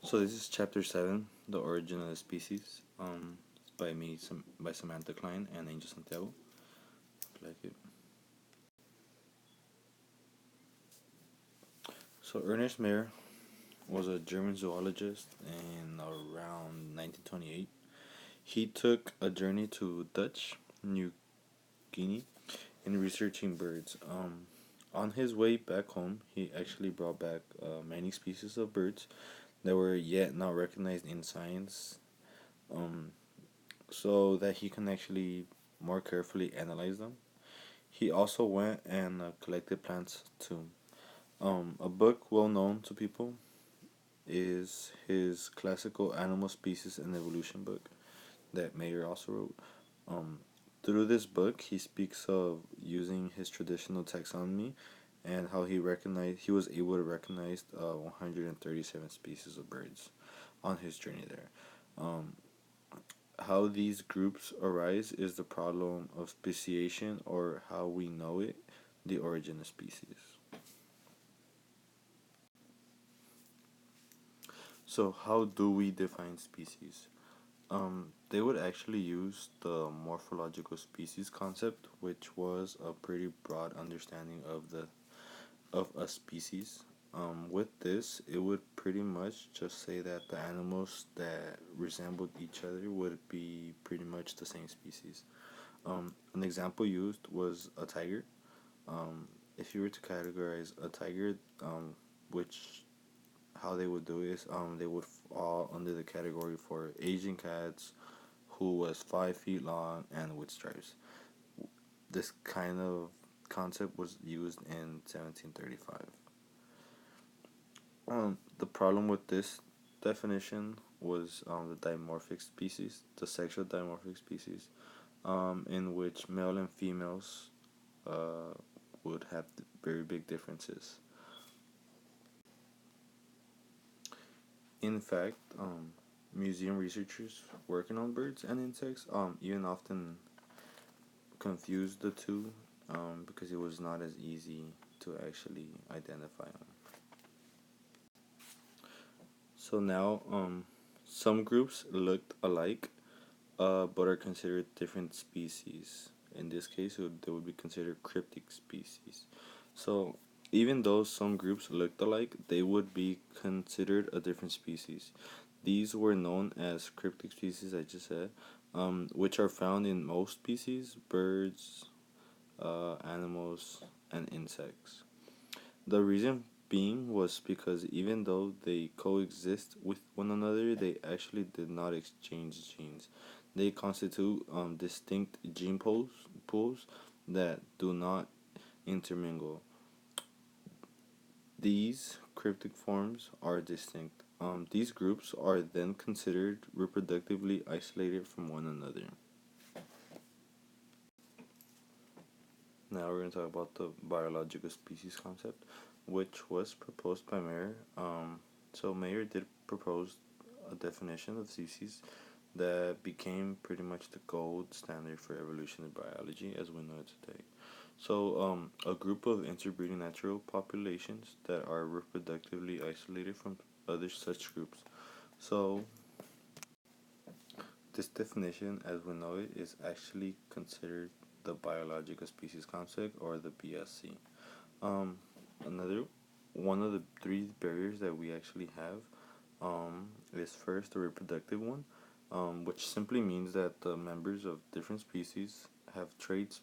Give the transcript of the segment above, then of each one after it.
So this is chapter 7, The Origin of the Species. It's by me, by Samantha Klein and Angel Santiago. Like it. So Ernest Mayr was a German zoologist in around 1928. He took a journey to Dutch New Guinea in researching birds. On his way back home, he actually brought back many species of birds that were yet not recognized in science. Um, so that he can actually more carefully analyze them. He also went and collected plants too. A book well known to people is his classical Animal Species and Evolution book that Mayer also wrote. Um, Through this book, he speaks of using his traditional taxonomy and how he was able to recognize 137 species of birds on his journey there. Um, how these groups arise is the problem of speciation, or how we know it, the origin of species. So how do we define species? They would actually use the morphological species concept, which was a pretty broad understanding of a species. With this, it would pretty much just say that the animals that resembled each other would be pretty much the same species. An example used was a tiger. If you were to categorize a tiger, which how they would do is they would fall under the category for Asian cats who was 5 feet long and with stripes. This kind of concept was used in 1735. The problem with this definition was the dimorphic species, the sexual dimorphic species, in which male and females uh, would have very big differences. In fact, museum researchers working on birds and insects even often confuse the two because it was not as easy to actually identify them. So now, some groups looked alike but are considered different species. In this case, they would be considered cryptic species. So, even though some groups looked alike, they would be considered a different species. These were known as cryptic species, I just said, which are found in most species, birds, animals, and insects. The reason being was because even though they coexist with one another, they actually did not exchange genes. They constitute distinct pools that do not intermingle. These cryptic forms are distinct. These groups are then considered reproductively isolated from one another. Now we're going to talk about the biological species concept, which was proposed by Mayer. So Mayer did propose a definition of species that became pretty much the gold standard for evolutionary biology as we know it today. So, a group of interbreeding natural populations that are reproductively isolated from other such groups. So, this definition, as we know it, is actually considered the biological species concept, or the BSC. Um, Another one of the three barriers that we actually have is first the reproductive one, which simply means that the members of different species have traits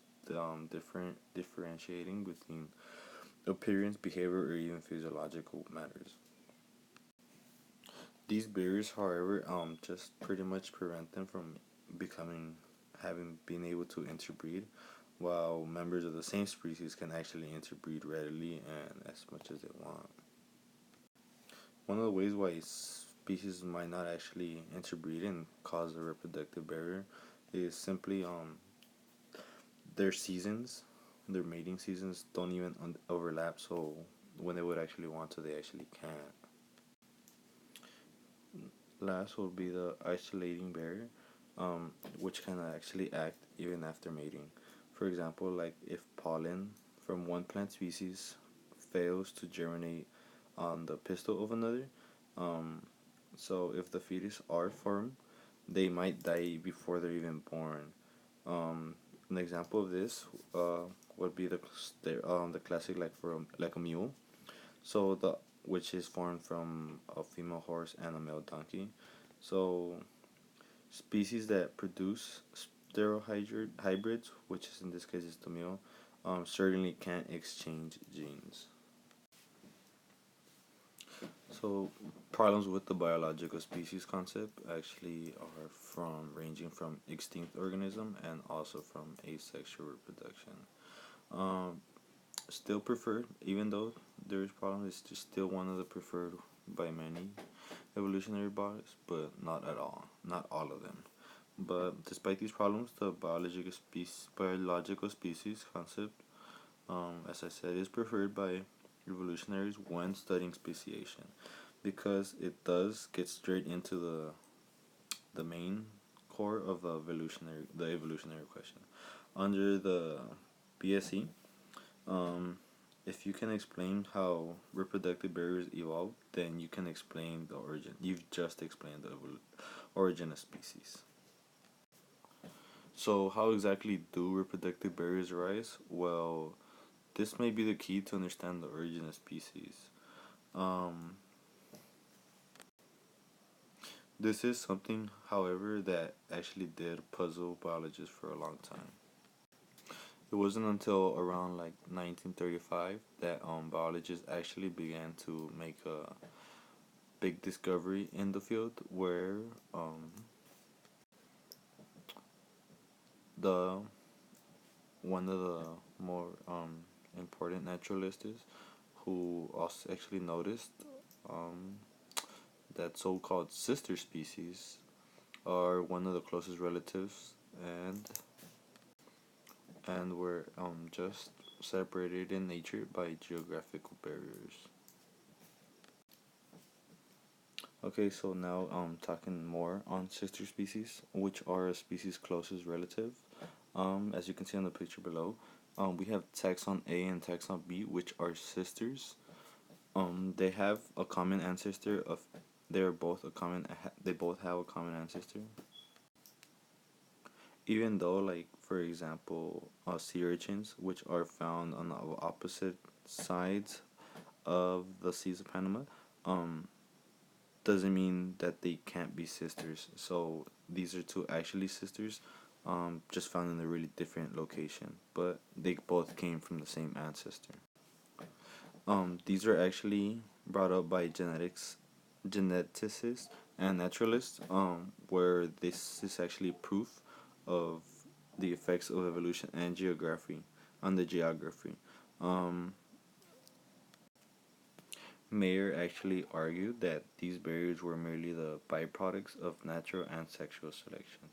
differentiating between appearance, behavior, or even physiological matters. These barriers, however, just pretty much prevent them from becoming having been able to interbreed, while members of the same species can actually interbreed readily and as much as they want. One of the ways why species might not actually interbreed and cause a reproductive barrier is simply their seasons, their mating seasons don't even overlap, so when they would actually want to, they actually can't. Last will be the isolating barrier, which can actually act even after mating. For example, like if pollen from one plant species fails to germinate on the pistil of another, um, So if the fetus are formed, they might die before they're even born. An example of this would be the classic like for like a mule. So the which is formed from a female horse and a male donkey. So species that produce sterile hybrids, which is in this case is the mule, certainly can't exchange genes. So problems with the biological species concept actually are from ranging from extinct organism and also from asexual reproduction. Um, Still preferred, even though there is problems, it's just still one of the preferred by many evolutionary bodies, but not all of them. But despite these problems, the biological species concept, as I said, is preferred by evolutionaries when studying speciation, because it does get straight into the main core of the evolutionary question. Under the BSE, um, if you can explain how reproductive barriers evolve, then you can explain the origin. You've just explained the origin of species. So, how exactly do reproductive barriers arise? Well, this may be the key to understand the origin of species. Um, this is something, however, that actually did puzzle biologists for a long time. It wasn't until around like 1935 that biologists actually began to make a big discovery in the field where the one of the more important naturalists who also actually noticed um, that so-called sister species are one of the closest relatives and were just separated in nature by geographical barriers. Okay, so now talking more on sister species, which are a species' closest relative. As you can see on the picture below, we have taxon A and taxon B, which are sisters. They have a common ancestor of. They are both a common. They both have a common ancestor. Even though, like for example, sea urchins, which are found on the opposite sides of the seas of Panama, um, doesn't mean that they can't be sisters. So these are two actually sisters, just found in a really different location, but they both came from the same ancestor. These are actually brought up by geneticists, and naturalists, where this is actually proof of the effects of evolution and geography on the geography. Um, Mayer actually argued that these barriers were merely the byproducts of natural and sexual selection,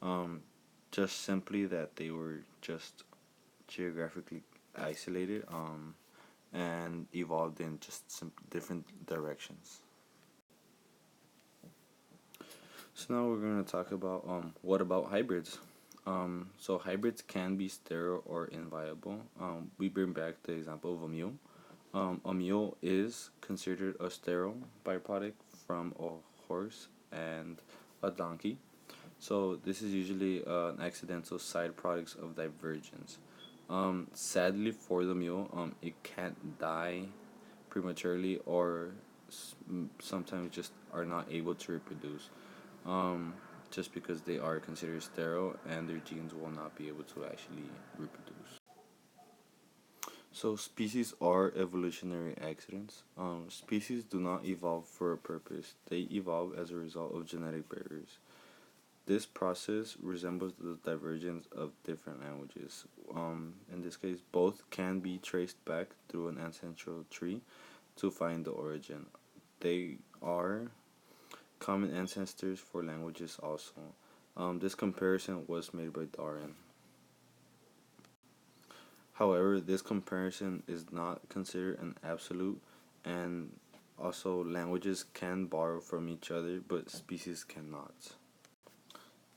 um, just simply that they were just geographically isolated, and evolved in just some different directions. So now we're going to talk about what about hybrids? So hybrids can be sterile or inviable. We bring back the example of a mule. A mule is considered a sterile byproduct from a horse and a donkey. So this is usually an accidental side products of divergence. Sadly for the mule, it can't die prematurely or sometimes just are not able to reproduce. Um, just because they are considered sterile and their genes will not be able to actually reproduce. So species are evolutionary accidents. Species do not evolve for a purpose. They evolve as a result of genetic barriers. This process resembles the divergence of different languages. In this case, both can be traced back through an ancestral tree to find the origin. They are common ancestors for languages also. This comparison was made by Darwin. However, this comparison is not considered an absolute, and also languages can borrow from each other, but species cannot.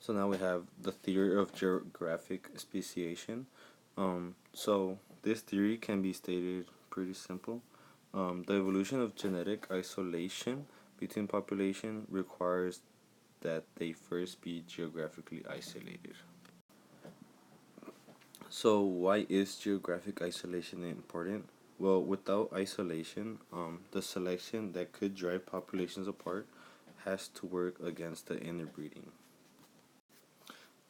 So now we have the theory of geographic speciation. So this theory can be stated pretty simple. The evolution of genetic isolation between population requires that they first be geographically isolated. So, why is geographic isolation important? Well, without isolation, the selection that could drive populations apart has to work against the interbreeding.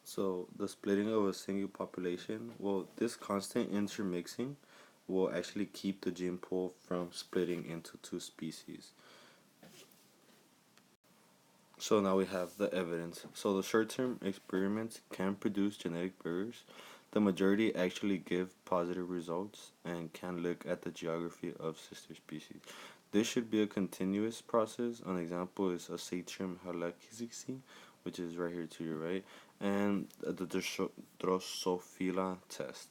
So, the splitting of a single population, well, this constant intermixing will actually keep the gene pool from splitting into two species. So now we have the evidence. So the short-term experiments can produce genetic barriers. The majority actually give positive results and can look at the geography of sister species. This should be a continuous process. An example is a Asatrium halakizixi, which is right here to your right, and the Drosophila test.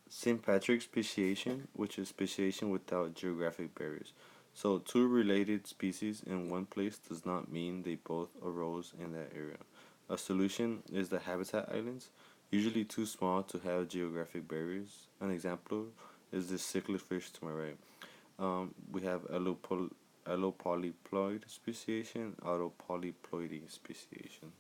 St. Patrick's speciation, which is speciation without geographic barriers. So, two related species in one place does not mean they both arose in that area. A solution is the habitat islands, usually too small to have geographic barriers. An example is the cichlid fish to my right. We have allopolyploid speciation, autopolyploidy speciation.